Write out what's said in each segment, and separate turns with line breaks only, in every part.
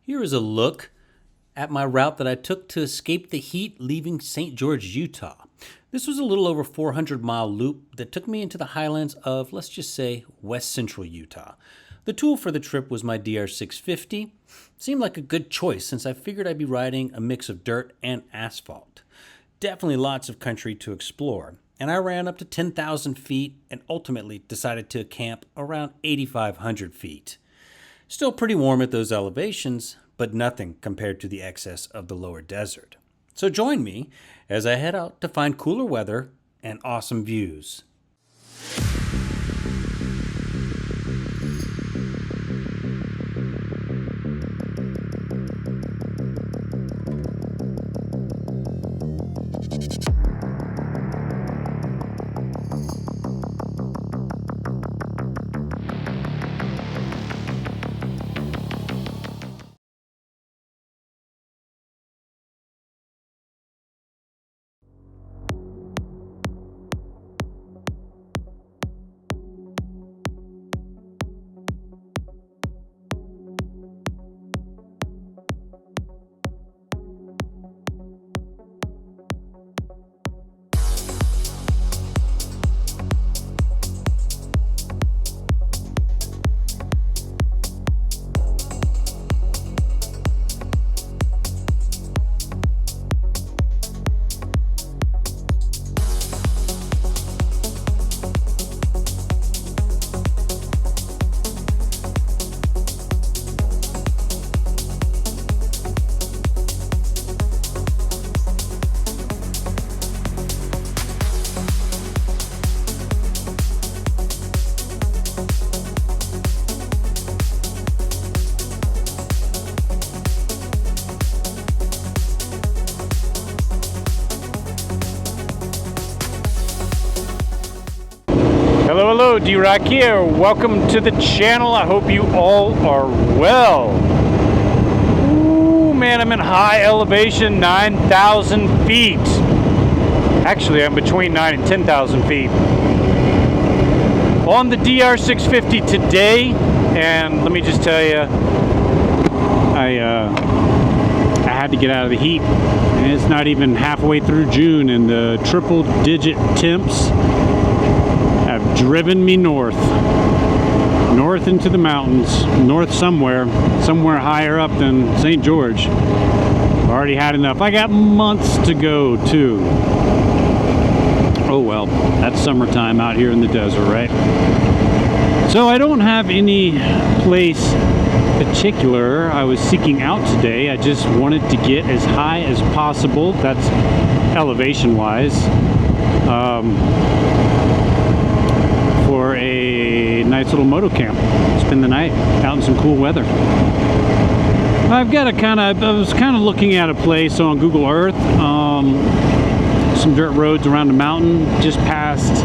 Here is a look at my route that I took to escape the heat leaving St. George, Utah. This was a little over 400-mile loop that took me into the highlands of, let's just say, West Central Utah. The tool for the trip was my DR650. Seemed like a good choice since I figured I'd be riding a mix of dirt and asphalt. Definitely lots of country to explore, and I ran up to 10,000 feet and ultimately decided to camp around 8,500 feet. Still pretty warm at those elevations, but nothing compared to the excess of the lower desert. So join me as I head out to find cooler weather and awesome views.
Hello, D-Rock here. Welcome to the channel. I hope you all are well. Ooh, man, I'm in high elevation, 9,000 feet. Actually, I'm between 9 and 10,000 feet. On the DR650 today, and let me just tell you, I had to get out of the heat. And it's not even halfway through June, and the triple-digit temps have driven me north into the mountains, north somewhere higher up than St. George. Already had enough. I got months to go too. Oh well, that's summertime out here in the desert, right? So I don't have any place particular I was seeking out today. I just wanted to get as high as possible. That's elevation wise. For a nice little moto camp. Spend the night out in some cool weather. I was kind of looking at a place on Google Earth, some dirt roads around the mountain, just past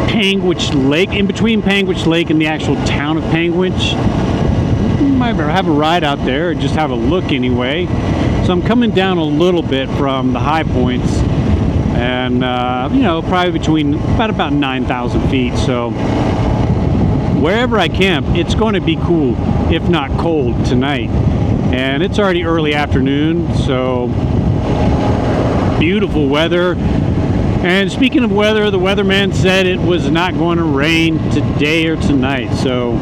Panguitch Lake, in between Panguitch Lake and the actual town of Panguitch. Might have a ride out there, or just have a look anyway. So I'm coming down a little bit from the high points. And, probably between about 9,000 feet. So wherever I camp, it's going to be cool, if not cold, tonight. And it's already early afternoon, so beautiful weather. And speaking of weather, the weatherman said it was not going to rain today or tonight. So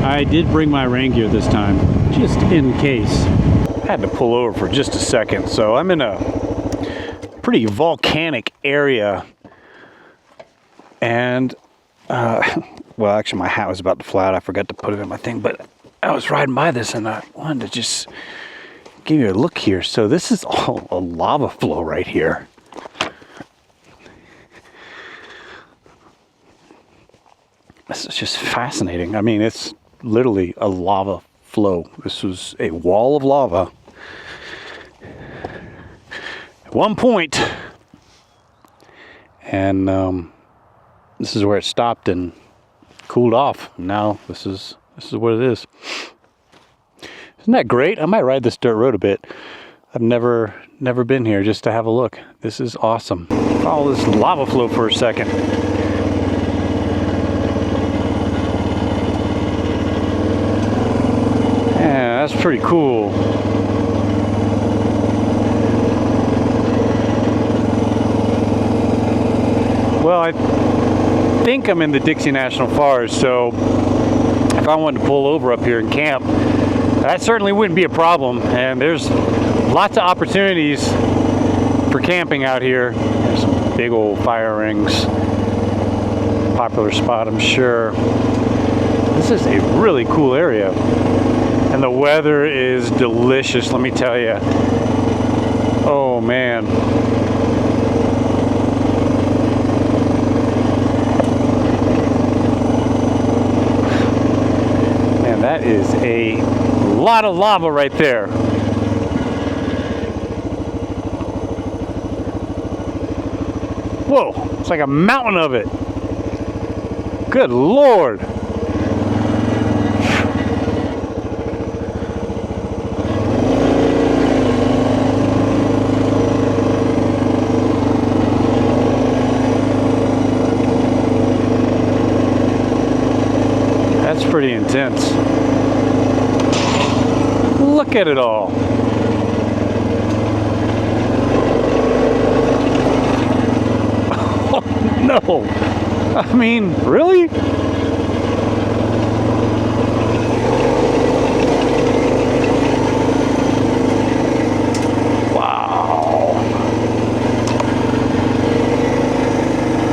I did bring my rain gear this time, just in case. I had to pull over for just a second. So I'm in a pretty volcanic area, and well, actually my hat was about to fly out. I forgot to put it in my thing, but I was riding by this and I wanted to just give you a look here. So this is all a lava flow right here. This is just fascinating. I mean, it's literally a lava flow. This was a wall of lava at one point, and this is where it stopped and cooled off. Now this is what it is. Isn't that great? I might ride this dirt road a bit. I've never been here just to have a look. This is awesome. Follow this lava flow for a second. pretty cool. Well, I think I'm in the Dixie National Forest, so if I wanted to pull over up here and camp, that certainly wouldn't be a problem. And there's lots of opportunities for camping out here. There's some big old fire rings. Popular spot, I'm sure. This is a really cool area. And the weather is delicious, let me tell you. Oh, man. Man, that is a lot of lava right there. Whoa, it's like a mountain of it. Good Lord. That's pretty intense. Look at it all. Oh, no. I mean, really? Wow.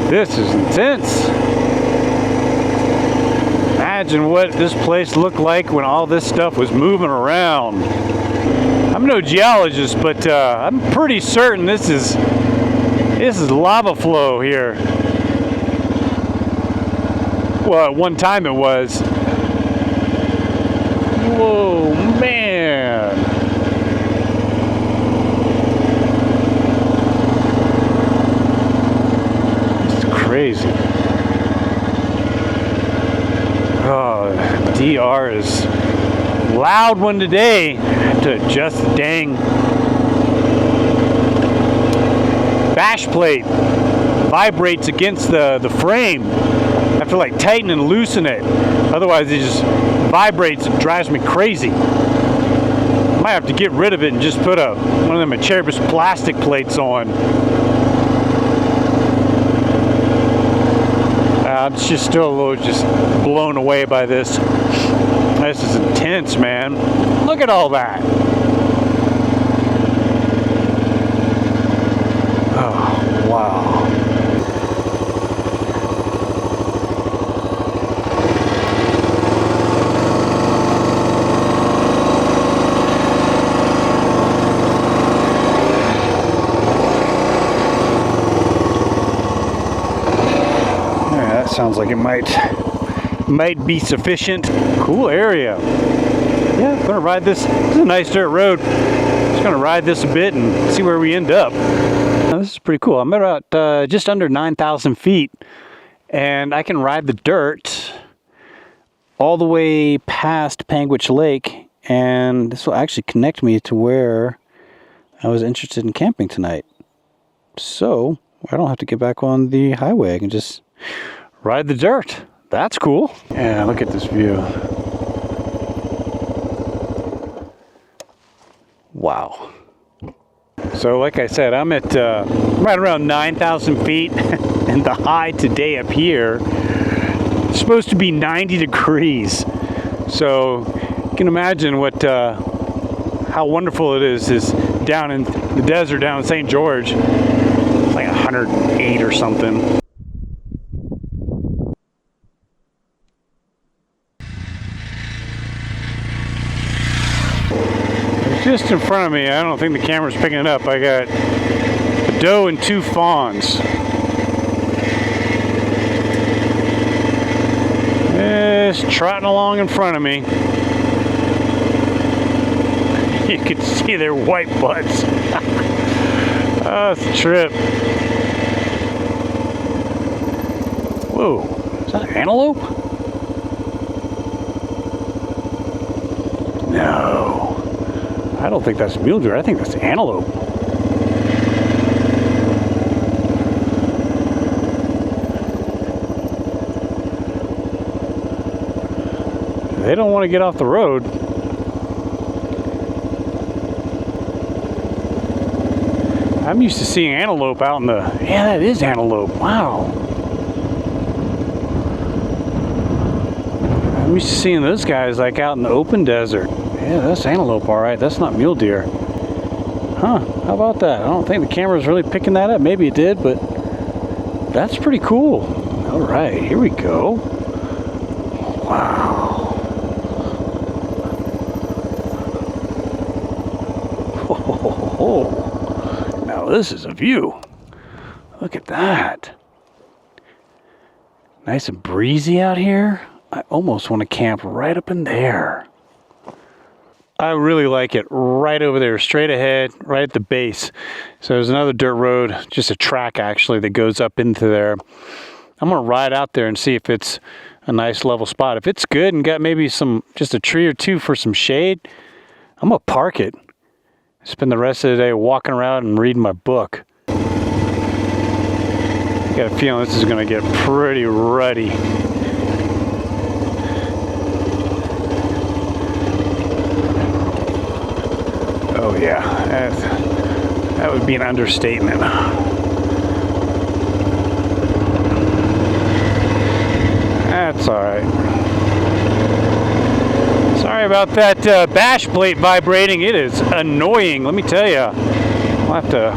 This is intense. Imagine what this place looked like when all this stuff was moving around. I'm no geologist, but I'm pretty certain this is lava flow here. Well, at one time it was. Whoa, man. It's crazy. Oh, DR is loud one today. I have to adjust the dang bash plate. Vibrates against the frame. I have to like tighten and loosen it. Otherwise it just vibrates and drives me crazy. Might have to get rid of it and just put one of them Cherubus plastic plates on. I'm just still a little just blown away by this. This is intense, man. Look at all that. Oh, wow. Sounds like it might be sufficient. Cool area. Yeah, gonna ride this. This is a nice dirt road. Just gonna ride this a bit and see where we end up. Now, this is pretty cool. I'm about just under 9,000 feet, and I can ride the dirt all the way past Panguitch Lake, and this will actually connect me to where I was interested in camping tonight. So I don't have to get back on the highway. I can just ride the dirt. That's cool. Yeah, look at this view. Wow. So like I said, I'm at right around 9,000 feet, and the high today up here is supposed to be 90 degrees. So you can imagine how wonderful it is down in the desert down in St. George. It's like 108 or something. Just in front of me, I don't think the camera's picking it up. I got a doe and 2 fawns. Just trotting along in front of me. You can see their white butts. Oh, it's a trip. Whoa, is that an antelope? No. I don't think that's mule deer. I think that's antelope. They don't want to get off the road. I'm used to seeing antelope out in the... Yeah, that is antelope. Wow. I'm used to seeing those guys like out in the open desert. Yeah, that's antelope, all right. That's not mule deer. Huh, how about that? I don't think the camera's really picking that up. Maybe it did, but that's pretty cool. All right, here we go. Wow. Oh, now this is a view. Look at that. Nice and breezy out here. I almost want to camp right up in there. I really like it right over there, straight ahead, right at the base. So there's another dirt road, just a track actually, that goes up into there. I'm gonna ride out there and see if it's a nice level spot. If it's good and got maybe just a tree or two for some shade, I'm gonna park it. Spend the rest of the day walking around and reading my book. Got a feeling this is gonna get pretty ruddy. Oh yeah, that would be an understatement. That's all right. Sorry about that bash plate vibrating. It is annoying, let me tell you. I'll have to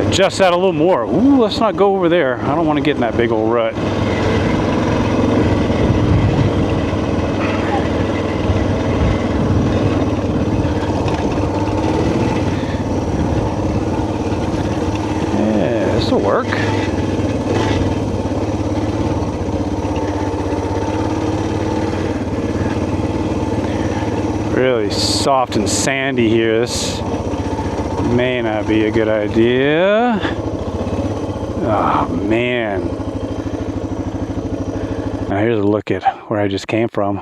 adjust that a little more. Ooh, let's not go over there. I don't want to get in that big old rut. This'll work. Really soft and sandy here. This may not be a good idea. Oh man. Now here's a look at where I just came from.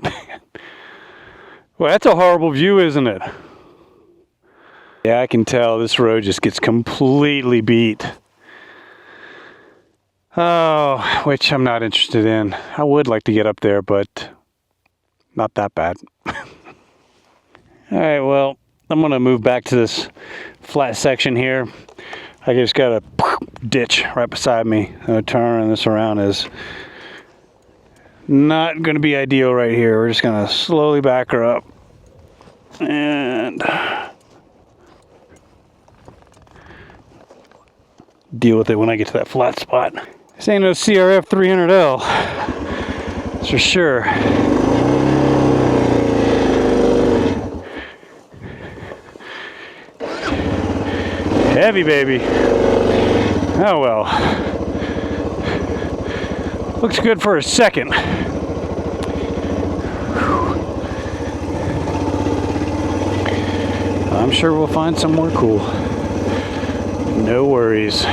Well, that's a horrible view, isn't it? Yeah, I can tell this road just gets completely beat. Oh, which I'm not interested in. I would like to get up there, but not that bad. All right, well, I'm gonna move back to this flat section here. I just got a ditch right beside me. Turning this around is not gonna be ideal right here. We're just gonna slowly back her up and deal with it when I get to that flat spot. This ain't no CRF 300L, that's for sure. Heavy baby. Oh well. Looks good for a second. I'm sure we'll find somewhere cool. No worries.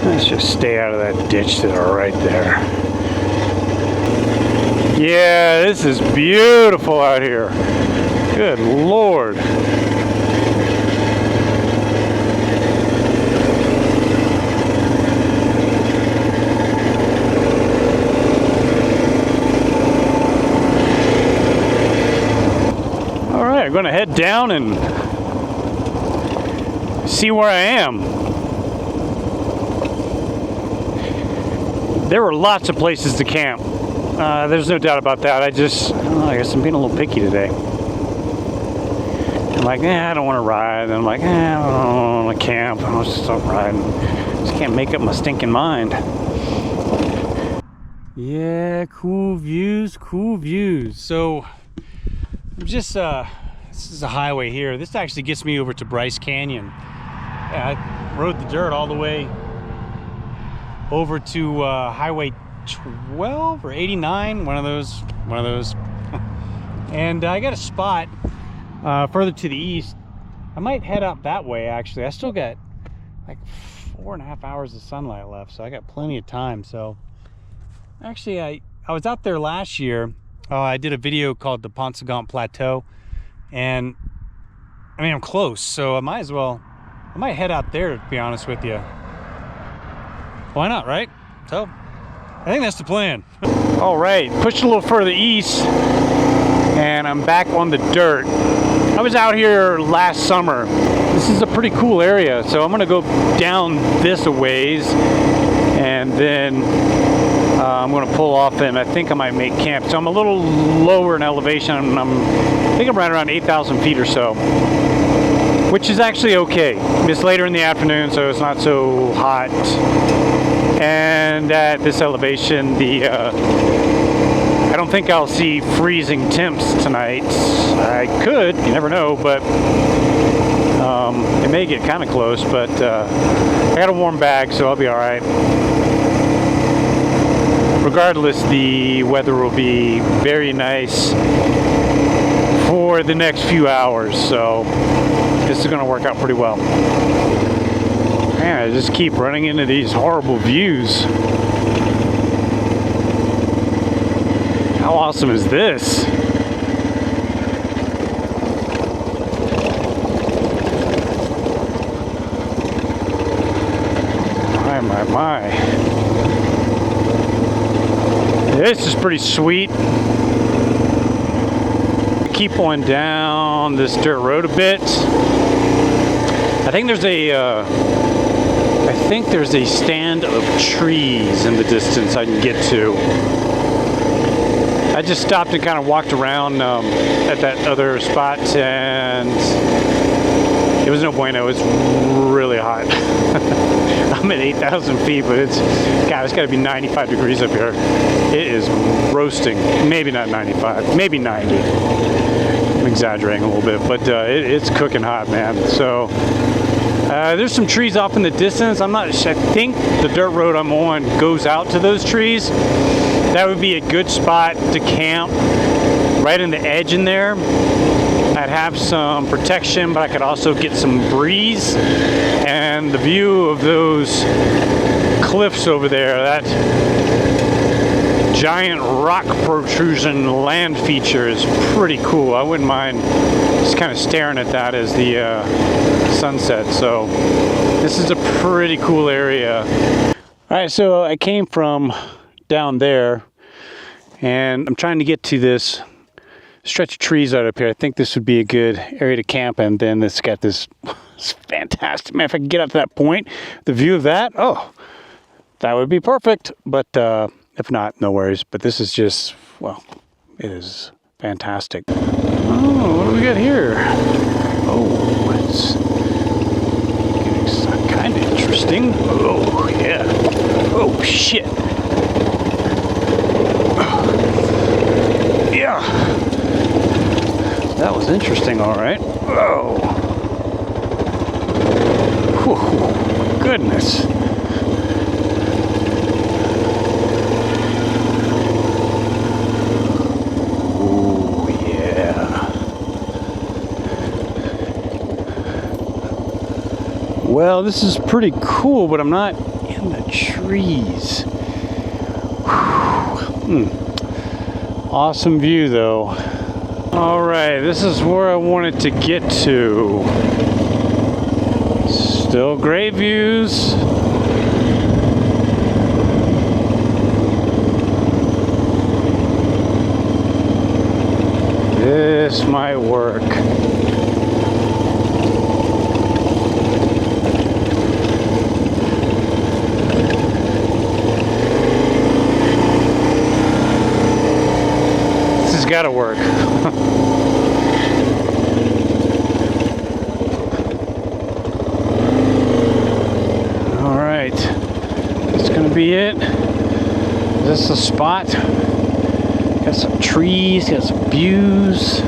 Let's just stay out of that ditch to the right there. Yeah, this is beautiful out here. Good Lord. All right, I'm going to head down and see where I am. There were lots of places to camp. There's no doubt about that. I guess I'm being a little picky today. I'm like, I don't want to ride. And I'm like, I don't want to camp. I'll just stop riding. Just can't make up my stinking mind. Yeah, cool views, cool views. So, I'm just, this is a highway here. This actually gets me over to Bryce Canyon. Yeah, I rode the dirt all the way over to Highway 12 or 89, one of those. And I got a spot further to the east. I might head out that way actually. I still got like 4.5 hours of sunlight left, so I got plenty of time. So actually I was out there last year. I did a video called the Paunsaugunt Plateau, and I mean I'm close, so I might head out there, to be honest with you. Why not, right? So I think that's the plan. All right, pushed a little further east, and I'm back on the dirt. I was out here last summer. This is a pretty cool area, so I'm gonna go down this a ways, and then I'm gonna pull off, and I think I might make camp. So I'm a little lower in elevation. I think I'm right around 8,000 feet or so, which is actually okay. It's later in the afternoon, so it's not so hot. And at this elevation, I don't think I'll see freezing temps tonight. I could, you never know, but it may get kind of close, but I got a warm bag, so I'll be all right. Regardless, the weather will be very nice for the next few hours, so this is going to work out pretty well. Man, I just keep running into these horrible views. How awesome is this? My. This is pretty sweet. Keep on down this dirt road a bit. I think there's a stand of trees in the distance I can get to. I just stopped and kind of walked around at that other spot, and it was no bueno. It was really hot. I'm at 8,000 feet, but it's got to be 95 degrees up here. It is roasting. Maybe not 95, maybe 90. I'm exaggerating a little bit, but it's cooking hot, man. So there's some trees off in the distance. I think the dirt road I'm on goes out to those trees. That would be a good spot to camp, right in the edge in there. I'd have some protection, but I could also get some breeze, and the view of those cliffs over there, that giant rock protrusion land feature, is pretty cool. I wouldn't mind just kind of staring at that as the sunset. So this is a pretty cool area. All right, so I came from down there, and I'm trying to get to this stretch of trees right up here. I think this would be a good area to camp, and then it's got this, it's fantastic. Man, if I can get up to that point, the view of that, oh, that would be perfect. But if not, no worries. But this is just, well, it is fantastic. Oh, what do we got here? Oh, it's kind of interesting. Oh, yeah. Oh, shit. Yeah. That was interesting, all right. Whoa. Whew. Goodness. Oh, yeah. Well, this is pretty cool, but I'm not in the trees. Awesome view, though. All right, this is where I wanted to get to. Still great views. This might work. This has got to work. All right, that's gonna be it. Is this the spot? Got some trees, got some views.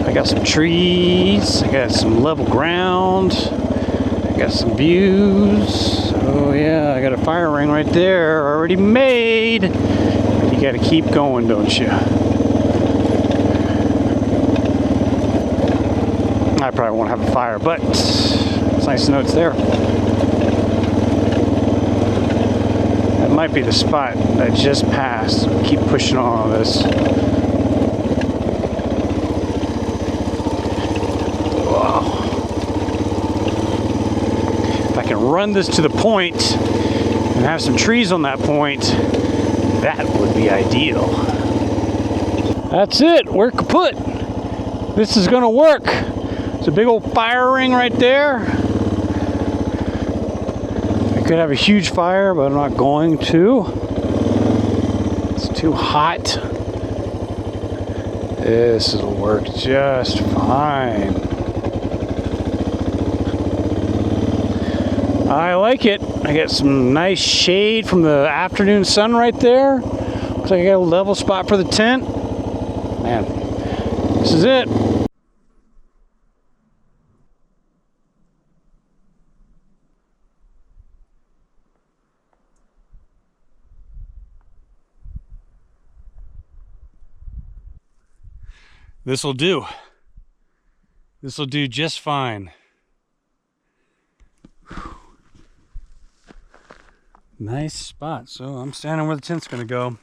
I got some trees, I got some level ground, I got some views. Oh yeah, I got a fire ring right there already made. You gotta keep going, don't you? I probably won't have a fire, but it's nice to know it's there. That might be the spot I just passed. So keep pushing on this. Wow. If I can run this to the point and have some trees on that point, that would be ideal. That's it, we're kaput. This is gonna work. It's a big old fire ring right there. I could have a huge fire, but I'm not going to. It's too hot. This will work just fine. I like it. I get some nice shade from the afternoon sun right there. Looks like I got a level spot for the tent. Man, this is it. This'll do. This'll do just fine. Nice spot. So I'm standing where the tent's gonna go.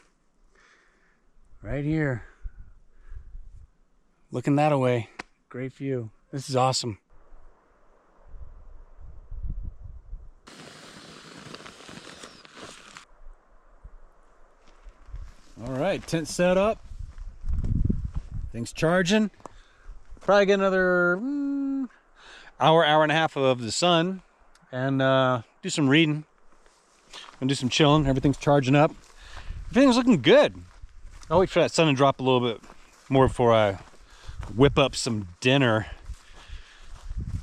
Right here. Looking that away. Great view. This is awesome. All right, tent set up. Things charging. Probably get another hour and a half of the sun, and do some reading and do some chilling. Everything's charging up. Everything's looking good. I'll wait for that sun to drop a little bit more before I whip up some dinner.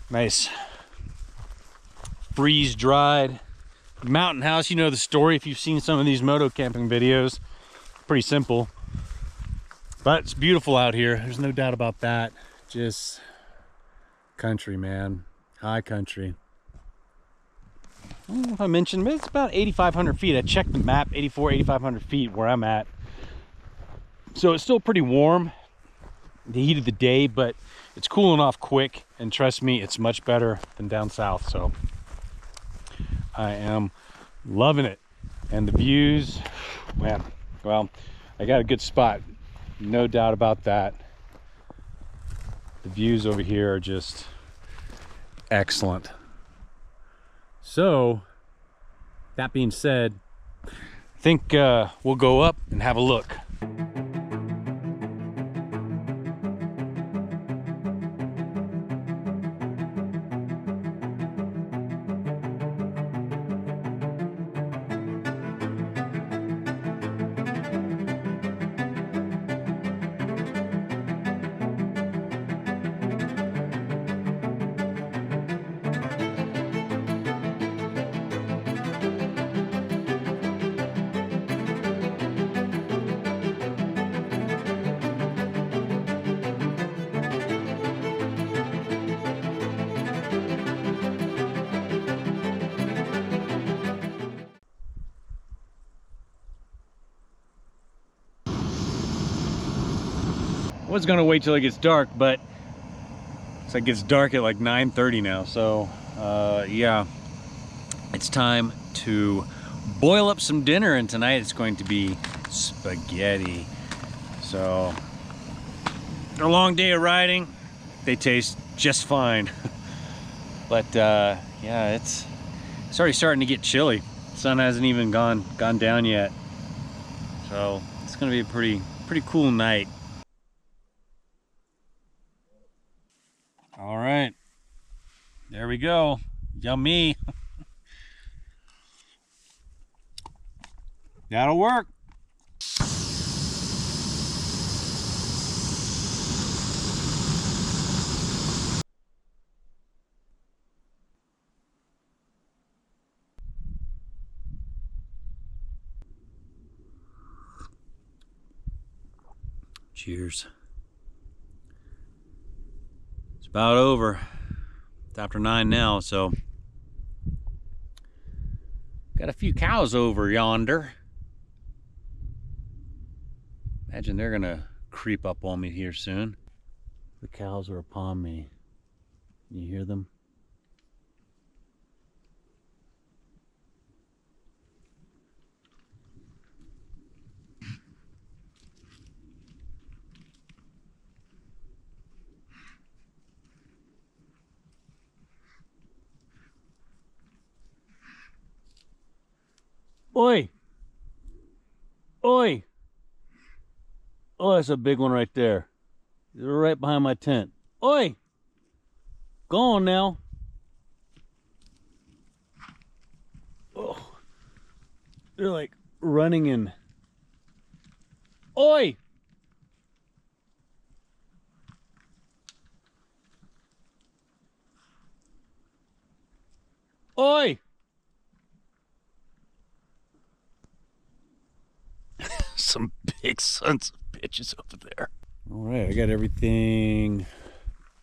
Nice freeze dried mountain house. You know the story if you've seen some of these moto camping videos. Pretty simple, but it's beautiful out here. There's no doubt about that. Just country, man. High country. I don't know if I mentioned, but it's about 8,500 feet. I checked the map, 8,500 feet where I'm at. So it's still pretty warm, the heat of the day, but it's cooling off quick. And trust me, it's much better than down south. So I am loving it. And the views, man, well, I got a good spot. No doubt about that. The views over here are just excellent. So, that being said, I think we'll go up and have a look. I was gonna wait till it gets dark, but it's like it's dark at like 9:30 now. So yeah, it's time to boil up some dinner, and tonight it's going to be spaghetti. So a long day of riding, they taste just fine. But yeah, it's already starting to get chilly. The sun hasn't even gone down yet, so it's gonna be a pretty cool night. All right, there we go. Yummy. That'll work. Cheers. It's about over. It's after 9 now, so got a few cows over yonder. Imagine they're gonna creep up on me here soon. The cows are upon me. Can you hear them? Oi! Oi!
Oh, that's a big one right there. They're right behind my tent. Oi! Go on now. Oh, they're like running in. Oi! Oi! Some big sons of bitches over there. All right, I got everything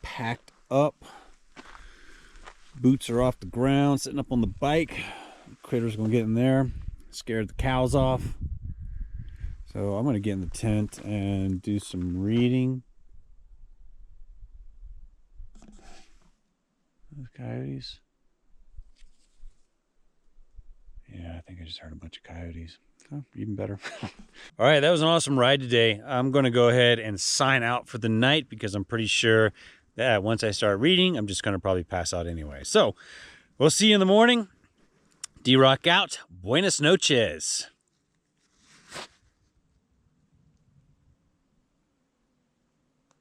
packed up. Boots are off the ground, sitting up on the bike. Critter's gonna get in there. Scared the cows off. So I'm gonna get in the tent and do some reading. Those coyotes. Yeah, I think I just heard a bunch of coyotes. Oh, even better. All right, that was an awesome ride today. I'm going to go ahead and sign out for the night because I'm pretty sure that once I start reading, I'm just going to probably pass out anyway. So we'll see you in the morning. D-Rock out. Buenas noches.